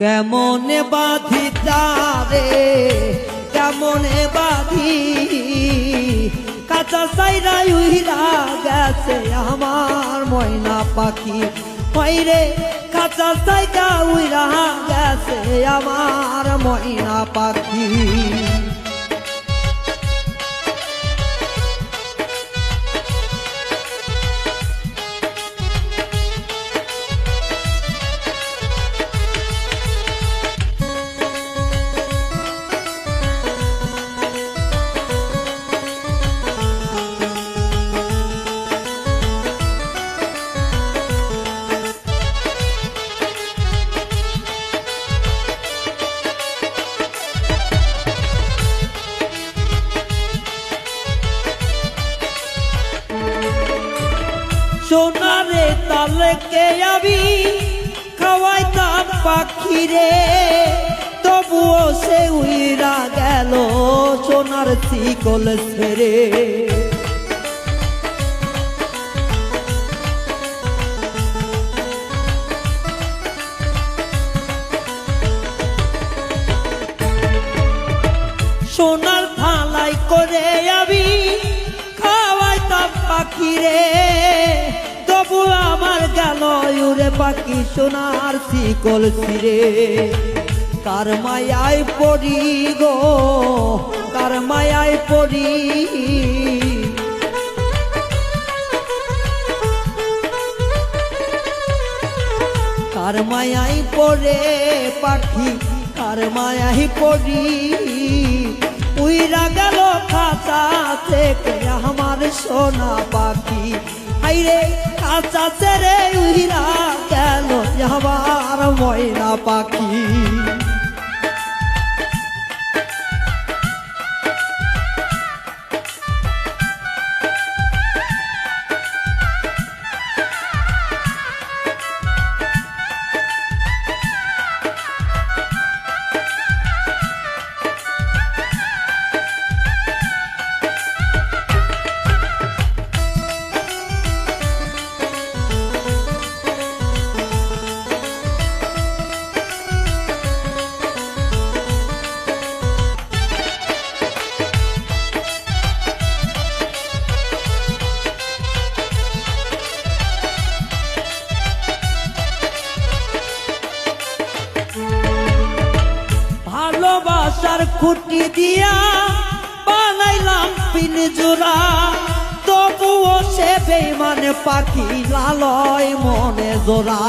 কেমনে বাঁধি তারে কেমনে বাঁধি কাঁচা সাইরা উইরা গেছে আমার ময়না পাখি হইরে কাঁচা সাইরা উইরা গেছে আমার ময়না পাখি সোনারে তালকে আমি খাওয়াইতাম পাখিরে তবুও সে উইরা গেল সোনার শিকল ছেড়ে সোনার থালাই করে আমি খাওয়াইতাম পাখিরে তবু আমার গেল উড়ে পাখি সোনার শিকল ছিঁড়ে কার মায়ায় পড়ি গো কার মায়ায় পড়ি কার মায়ায় পড়ে পাখি কার মায়ায় পড়ি উইরা গেল খাঁচা থেকে আমার সোনা পাখি হাইরে কাঁচা ছেড়ে উইরা গেল আমার ময়না পাখি ভালোবাসার খুঁটি দিয়া বানাইলাম পিনজোড়া তবুও সে বেঈমান পাখি লালয় মনে জোড়া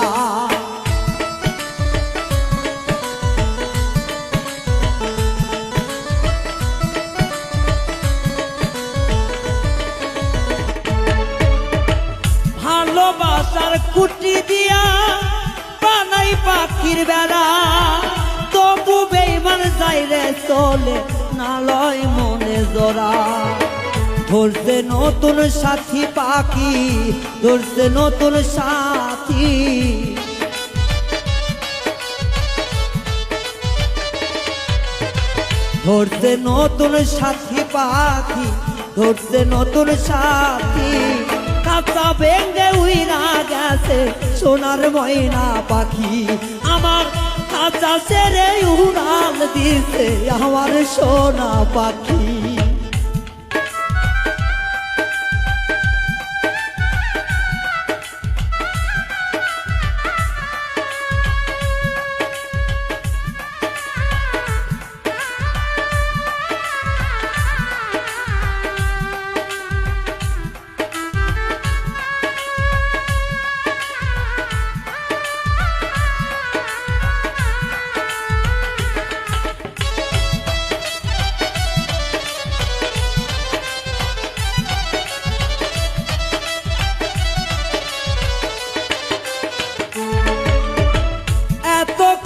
ভালোবাসার খুঁটি দিয়া বানাই পাখির বেড়া তবু বেঈমান যাইরে চলে নালয় মনে জোড়া ধরছে নতুন সাথী পাখি ধরছে নতুন সাথী ধরছে নতুন সাথী পাখি ধরছে নতুন সাথী কাঁচা ভেঙ্গে উইরা গেছে সোনার ময়না পাখি আমার কাঁচা ছেড়ে উড়াল দিছে আমার সোনা পাখি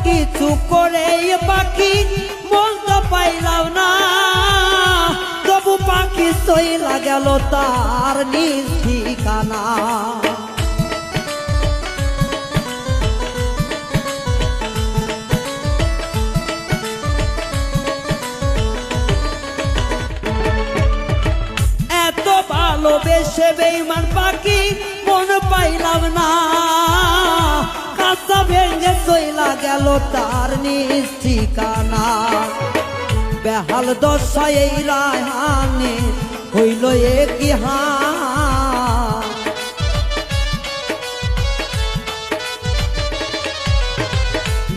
কিছু করে পাখি মন তো পাইলাম না তবু পাখি চইলা গেল তার নিজ ঠিকানা এত ভালোবেসে বেঈমান পাখি মন পাইলাম না কাঁচা ভেঙে চইলা গেল তার নিজ ঠিকানা। বেহাল দশায় এই রায়হানে হইল একই হাল।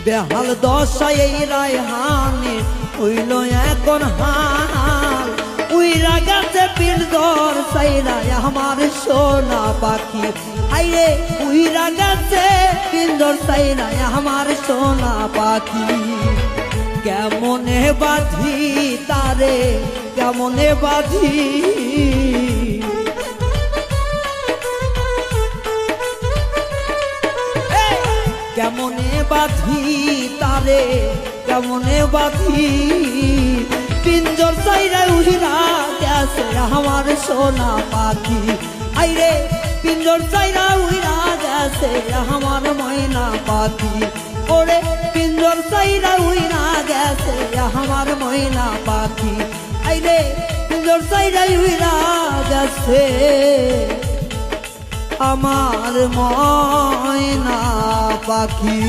বেহাল দশায় এই রায়হানে হইল এখন হাল। উইরা গেছে পিঞ্জর সাইরা আমার সোনা পাখি, আইরে উইরা গেছে পিঞ্জর সাইরা আমার সোনা পাখি। কেমনে বাঁধি তারে কেমনে বাঁধি, কেমনে বাঁধি তারে কেমনে বাঁধি। পিঞ্জর সাইরা উইরা গেছে আমার সোনা পাখি, আইরে পিঞ্জর সাইরা উইরা গেছে আমার ময়না পাখি। ওরে পিঞ্জর সাইরা উইরা গেছে আমার ময়না পাখি, আইরে পিঞ্জর সাইরা উইরা গেছে আমার ময়না পাখি।